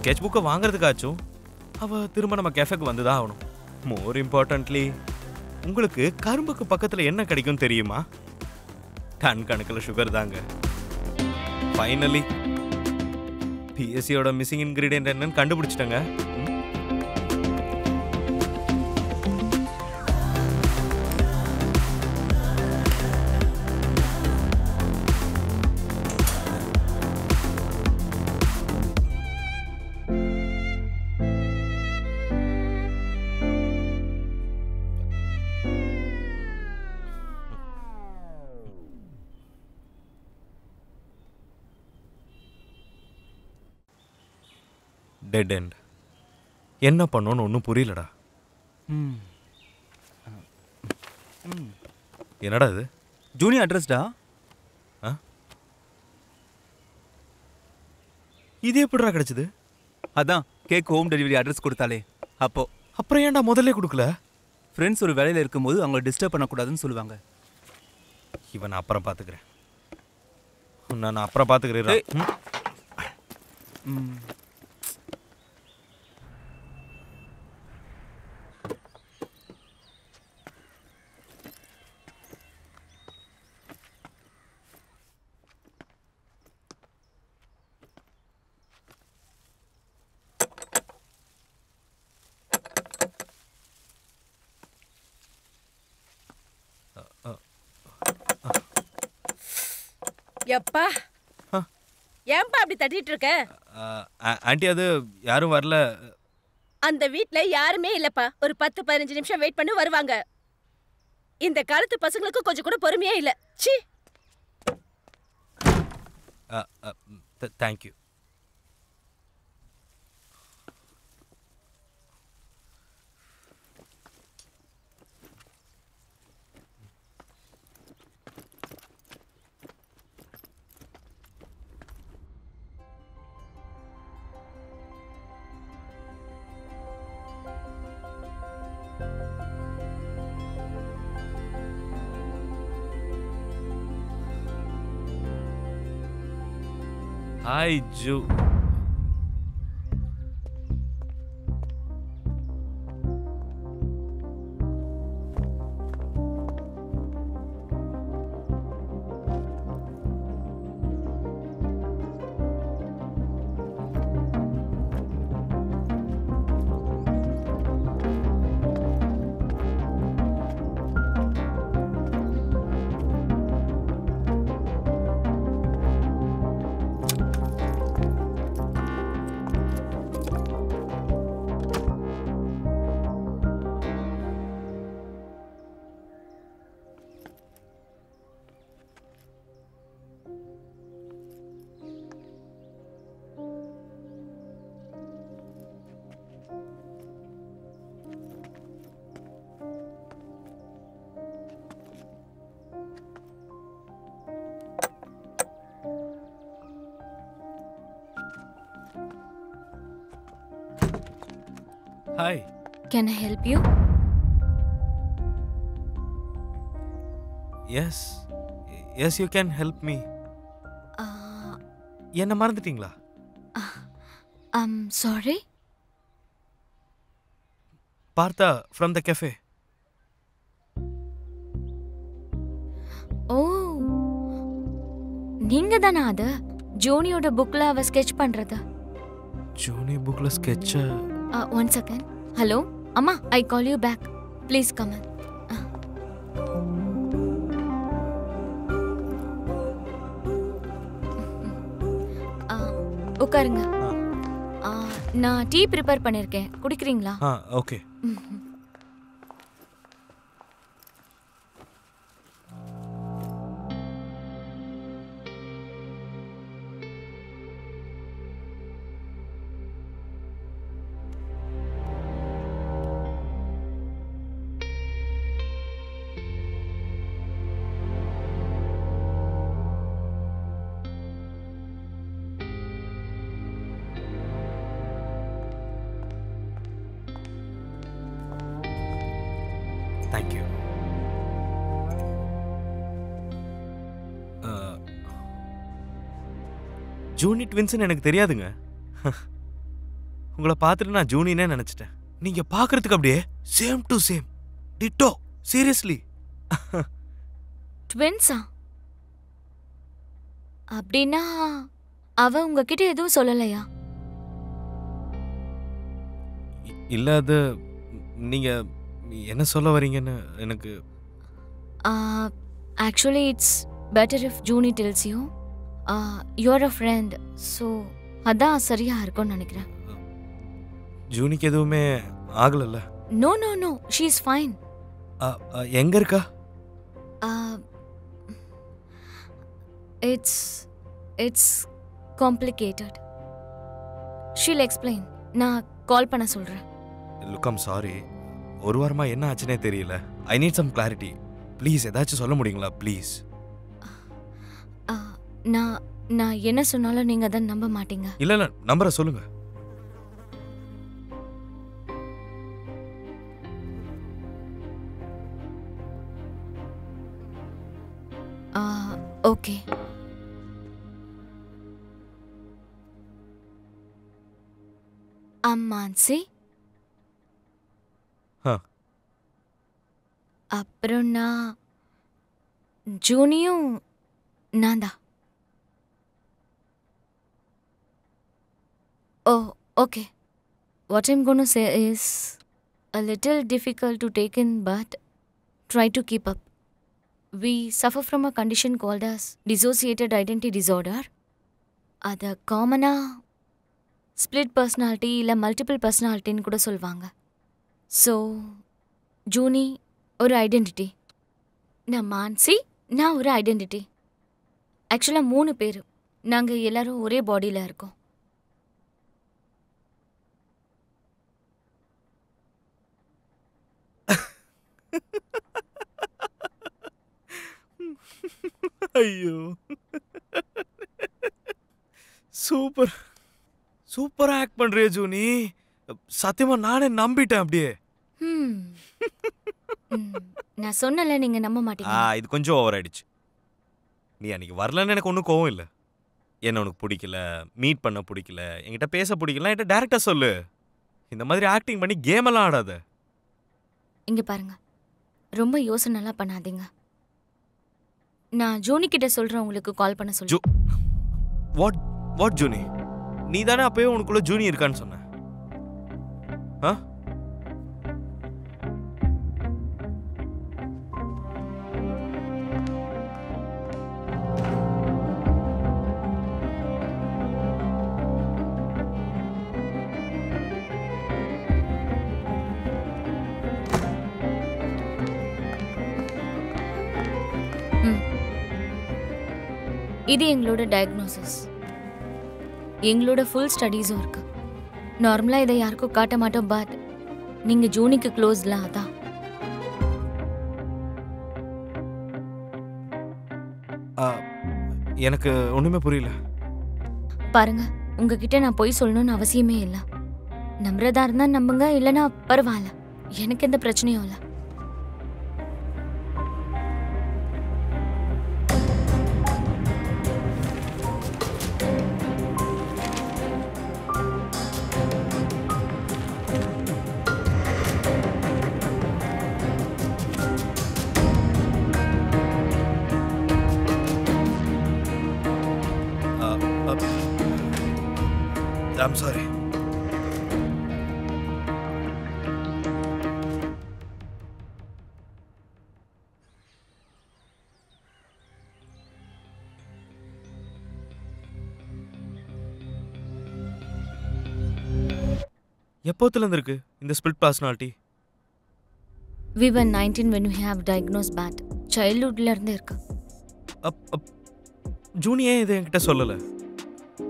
Sketch புக்கை வாங்குறதுக்காச்சும் அவ திரும்ப நம்ம கேஃபேக்கு வந்துதான் ஆகணும். மோர் இம்பார்ட்டன்ட்லி உங்களுக்கு கரும்புக்கு பக்கத்துல என்ன கிடைக்கும் தெரியுமா? டன் கணக்கில் சுகர் தாங்க. ஃபைனலி பிஎஸ்சியோட மிஸ்ஸிங் இன்கிரீடியன்ட் என்னன்னு கண்டுபிடிச்சிட்டங்க. Dead end. என்ன பண்ணோன்னு ஒன்றும் புரியலடா. என்னடா இது? ஜூனியர் அட்ரஸ்டா? இது எப்படிடா கிடைச்சது? அதான் கேக் ஹோம் டெலிவரி அட்ரஸ் கொடுத்தாலே அப்போ. அப்புறம் ஏன்டா முதல்ல கொடுக்கல? ஃப்ரெண்ட்ஸ் ஒரு வேலையில் இருக்கும்போது அவங்கள டிஸ்டர்ப் பண்ணக்கூடாதுன்னு சொல்லுவாங்க. இவன் அப்புறம் பார்த்துக்கிறேன். நான் அப்புறம் பார்த்துக்கிறேன். எப்பா ஏன்பா அப்படி தட்டிட்டு இருக்க? ஆண்டி அது யாரும் வரல. அந்த வீட்ல யாருமே இல்லப்பா. ஒரு 10-15 நிமிஷம் வெயிட் பண்ணி வருவாங்க. இந்த காலத்து பசங்களுக்கு கொஞ்சம் கூட பொறுமையே இல்ல. சீ. Thank you. Hi, Ju. Hi. Can I help you? Yes. Yes, you can help me. என்ன மறந்துட்டீங்களா? I'm sorry. Partha from the cafe. Oh. நீங்க தானா அது? ஜோனியோட புக்ல அவ ஸ்கெட்ச் பண்றது. ஜோனி புக்ல sketch. One second. Hello? Amma, I call you back. Please come in. உட்காருங்க. நான் டீ ப்ரிப்பேர் பண்ணிருக்கேன். குடிக்கிறீங்களா? ஓகே. Thank you. ஜூனி ட்வின்ஸ்னு எனக்கு தெரியாதுங்க. உங்களை பார்த்துட்டு நான் ஜூனினே நினைச்சிட்டேன். நீங்க பார்க்கறதுக்கு அப்படியே same to same ditto. Seriously. ட்வின்ஸா? அப்படின்னா அவ உங்ககிட்ட எதுவும் சொல்லலையா? இல்ல, அது நீங்க என்ன சொல்ல வரீங்கன்னு எனக்கு. Actually it's better if Junie tells you. You're a friend, so அதான் சரியா இருக்கும்னு நினைக்கிறேன். ஜூனிக்கு எதுவுமே ஆகலல்ல? No no no, she is fine. எங்க இருக்கா? It's complicated. She'll explain. நான் கால் பண்ண சொல்றேன். Look, I'm sorry. ஒரு வாரமா என்ன ஆச்சுனே தெரியல. I need some clarity. Please ஏதாச்சும் சொல்ல முடியுங்களா ப்ளீஸ்? நான் என்ன சொன்னாலும் நீங்க அதை நம்ப மாட்டீங்க. இல்ல இல்ல, நம்பரை சொல்லுங்க. ஓகே. அம்மான்சி. அப்புறம் நான் ஜூனியும் நான் தான். Oh, okay. What I'm going to say is a little difficult to take in, but try to keep up. We suffer from a condition called as dissociated identity disorder. அது காமனா ஸ்பிளிட் பர்சனாலிட்டி இல்லை multiple பர்சனாலிட்டின்னு கூட சொல்லுவாங்க. So ஜூனி ஒரு identity, நான் மான்சி நான் ஒரு identity. ஆக்சுவலாக 3 பேர். நாங்கள் எல்லாரும் ஒரே பாடியில் இருக்கோம். ஐயோ, சூப்பர் சூப்பரா ஆக்ட் பண்றியே ஜூனி. சத்தியமா நானே நம்பிட்டேன் அப்படியே. நான் சொன்னல, நீங்க நம்ப மாட்டீங்க. இது கொஞ்சம் ஓவர் ஆயிடுச்சு. நீ அன்னைக்கு வரலன்னு எனக்கு ஒன்றும் கோவம் இல்லை. என்ன உனக்கு பிடிக்கல, மீட் பண்ண பிடிக்கல, என்கிட்ட பேச பிடிக்கல, என்கிட்ட டேரக்டா சொல்லு. இந்த மாதிரி ஆக்டிங் பண்ணி கேம் எல்லாம் ஆடாத. இங்க பாருங்க, ரொம்ப யோசனைலாம் பண்ணாதீங்க. நான் ஜூனி கிட்ட சொல்றேன், உங்களுக்கு கால் பண்ண சொல்லு. வாட் ஜூனி? நீ தானே அப்பவே உனக்குள்ள ஜூனி இருக்கான்னு சொன்ன. இது எங்களோட டயக்னோசிஸ். எங்களோட ஃபுல் ஸ்டடீஸும் இருக்கு. நார்மலாக இதை யாருக்கும் காட்ட மாட்டோம், பட் நீங்க ஜூனிக்கு க்ளோஸ்ல. அதான் எனக்கு ஒண்ணுமே புரியல. பாருங்க, உங்ககிட்ட நான் பொய் சொல்லணும்னு அவசியமே இல்லை. நம்புறதா இருந்தா நம்புங்க, இல்லைன்னா பரவாயில்ல, எனக்கு எந்த பிரச்சனையும் இல்லை. I'm sorry. எப்போத்துல இருந்து இருக்கு இந்த split personality? We were 19 when we have diagnosed bad. Childhoodல இருந்து இருக்கு. ஜூனி ஏன் இதை என்கிட்ட சொல்லல?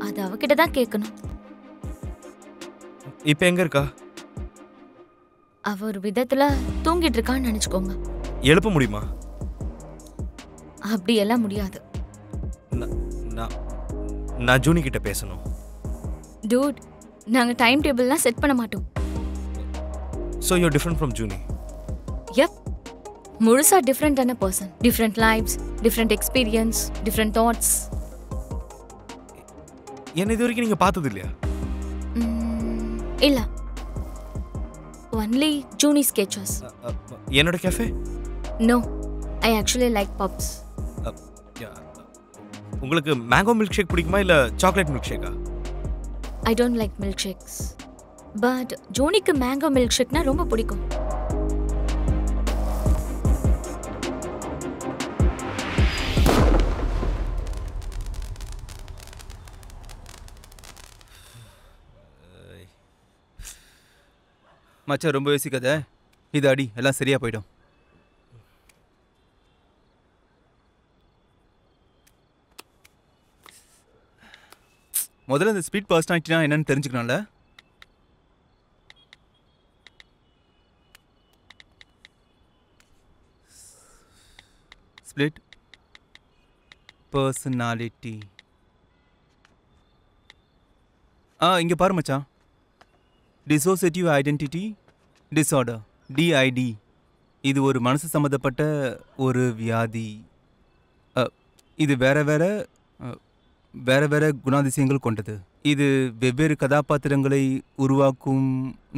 அது அவகிட்ட தான் கேட்கணும். இப்போ எங்க இருக்கா? அவ ஒரு விதத்துல தூங்கிட்டு இருக்கான்னு நினைச்சுக்கோங்க. எழுப்ப முடியுமா? அப்படி எல்லாம் முடியாது. நான் ஜூனி கிட்ட பேசணும். டூட், நாங்க டைம் டேபிள்லாம் செட் பண்ண மாட்டோம். So you're different from Juni? Yep. முழுசா டிஃப்ரெண்டான person. Different lifes, different experience, different thoughts. என்ன இது வரைக்கும் நீங்க பார்த்தது இல்லையா? இல்ல. Only Junie sketches. என்னோட cafe? No, I actually like pups. உங்களுக்கு மேங்கோ மில்க் ஷேக் பிடிக்குமா இல்ல சாக்லேட் மில்க் ஷேக்கா? I don't like milkshakes. But ஜோனிக்கு மேங்கோ மில்க் ஷேக்னா ரொம்ப பிடிக்கும். மச்சான் ரொம்ப யோசிக்காத, இது அடி, எல்லாம் சரியா போயிடும். முதல்ல இந்த ஸ்பீட் பர்சனாலிட்டினா என்னன்னு தெரிஞ்சுக்கணும்ல. Split personality. இங்க பாரு மச்சான், டிசோசியேட்டிவ் ஐடென்டிட்டி டிஸார்டர், டிஐடி. இது ஒரு மனசு சம்மந்தப்பட்ட ஒரு வியாதி. இது வேற வேற குணாதிசயங்கள் கொண்டது. இது வெவ்வேறு கதாபாத்திரங்களை உருவாக்கும்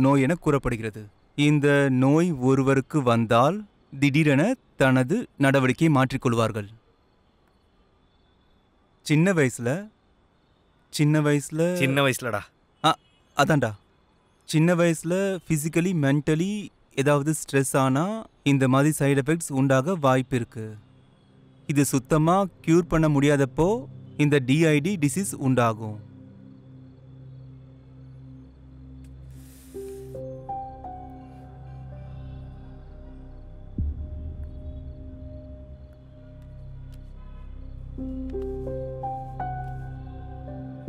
நோய் என கூறப்படுகிறது. இந்த நோய் ஒருவருக்கு வந்தால் திடீரென தனது நடவடிக்கையை மாற்றிக்கொள்வார்கள். சின்ன வயசுலடா. அதான்டா, சின்ன வயசுல ஃபிசிக்கலி மென்டலி ஏதாவது ஸ்ட்ரெஸ் ஆனா இந்த மாதிரி சைடு எஃபெக்ட்ஸ் உண்டாக வாய்ப்பு இருக்கு. இது சுத்தமா கியூர் பண்ண முடியாதப்போ இந்த டிஐடி டிசீஸ் உண்டாகும்.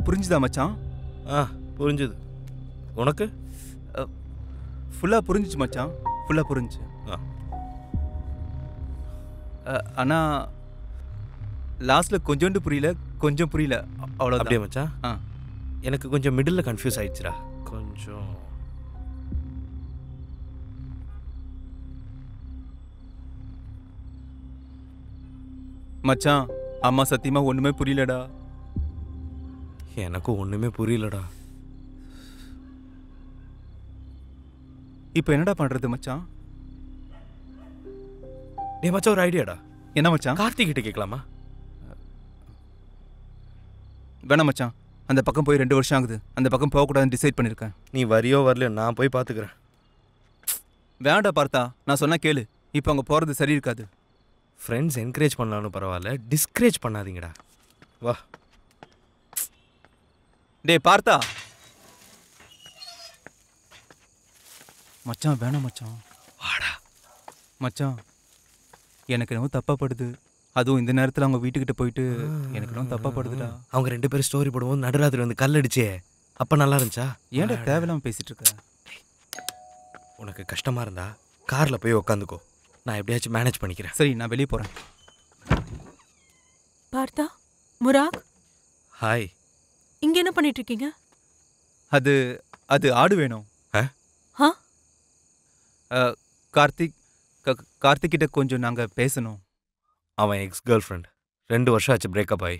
புரிஞ்சுதா மச்சான்? புரிஞ்சுது. உனக்கு? ஃபுல்லா புரிஞ்சுச்சு மச்சான், ஃபுல்லா புரிஞ்சு. ஆனா லாஸ்ட்ல கொஞ்சம் புரியல அவ்வளோ. அப்படியே மச்சான், எனக்கு கொஞ்சம் மிடில் கன்ஃபியூஸ் ஆயிடுச்சுடா. கொஞ்சம் மச்சான், அம்மா சத்தியமா ஒண்ணுமே புரியலடா. எனக்கும் ஒண்ணுமே புரியலடா. இப்போ என்னடா பண்றது மச்சான்? டேய் மச்சான், ஒரு ஐடியாடா. என்ன மச்சான்? கார்த்திக் கிட்ட கேட்கலாமா? வேணாம் மச்சான், அந்த பக்கம் போய் 2 வருஷம் ஆகுது. அந்த பக்கம் போகக்கூடாதுன்னு டிசைட் பண்ணியிருக்கேன். நீ வரியோ வரலையோ நான் போய் பார்த்துக்கிறேன். வேண்டா பார்த்தா, நான் சொன்னா கேளு. இப்போ அங்கே போகிறது சரி இருக்காது. ஃப்ரெண்ட்ஸ் என்கரேஜ் பண்ணாலும் பரவாயில்ல, டிஸ்கரேஜ் பண்ணாதீங்கடா. வா. டே பார்த்தா. மச்சான் வேணாம் மச்சான். வாடா மச்சான், எனக்கு என்னவோ தப்பாப்படுது. அதுவும் இந்த நேரத்தில் அவங்க வீட்டுக்கிட்ட போயிட்டு எனக்கு என்னவோ தப்பாப்படுதுடா. அவங்க 2 பேரும் ஸ்டோரி போடுவோம், நடுராத்திரி வந்து கல்லடிச்சே, அப்போ நல்லா இருந்துச்சா? ஏன்டா தேவையில்லாமல் பேசிட்டு இருக்க? உனக்கு கஷ்டமா இருந்தா காரில் போய் உக்காந்துக்கோ, நான் எப்படியாச்சும் மேனேஜ் பண்ணிக்கிறேன். சரி, நான் வெளியே போகிறேன். பார்த்தா, முராக், ஹாய். இங்க என்ன பண்ணிட்டு இருக்கீங்க? அது ஆடு வேணும். கார்த்திக் கிட்ட கொஞ்சம் நாங்கள் பேசணும். அவன் எக்ஸ் கேர்ள் ஃப்ரெண்ட், 2 வருஷம் ஆச்சு பிரேக்கப் ஆகி.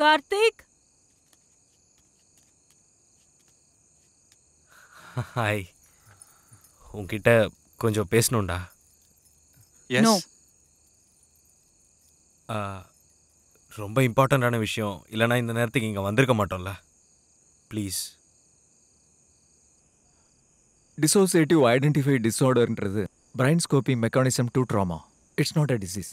கார்த்திக், ஹாய். உன்கிட்ட கொஞ்சம் பேசணும்டா. ரொம்ப இம்பார்ட்டண்ட்டான விஷயம், இல்லைனா இந்த நேரத்துக்கு இங்கே வந்திருக்க மாட்டோம்ல. ப்ளீஸ். Dissociative identity disorderன்றது brain scoping mechanism to trauma. It's not a disease.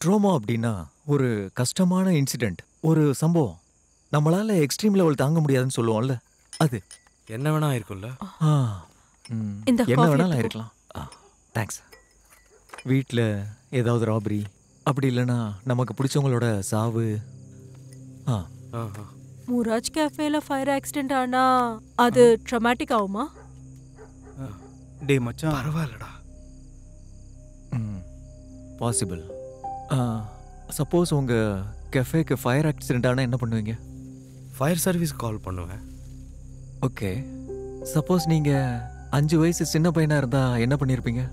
Trauma அப்படின்னா ஒரு கஷ்டமான இன்சிடென்ட், ஒரு சம்பவம். நம்மளால எக்ஸ்ட்ரீம் லெவல் தாங்க முடியாதுன்னு சொல்லுவோம்ல, அது என்ன வேணா இருக்கும்ல. என்ன வேணாலும் இருக்கலாம். தேங்க்ஸ். வீட்டில் ஏதாவது ராபரி, அப்படி இல்லைன்னா நமக்கு பிடிச்சவங்களோட சாவு. முராஜ் கேஃபேல ஃபயர் ஆக்சிடென்ட் ஆனா அது ட்ராமாட்டிக் ஆகுமா? டே மச்சான், பரவாயில்லடா. பாசிபிள். சப்போஸ் உங்கள் கெஃபேக்கு ஃபயர் ஆக்சிடென்ட் ஆனால் என்ன பண்ணுவீங்க? ஃபயர் சர்வீஸ் கால் பண்ணுவேன். ஓகே. சப்போஸ் நீங்கள் 5 வயசு சின்ன பையனாக இருந்தால் என்ன பண்ணியிருப்பீங்க?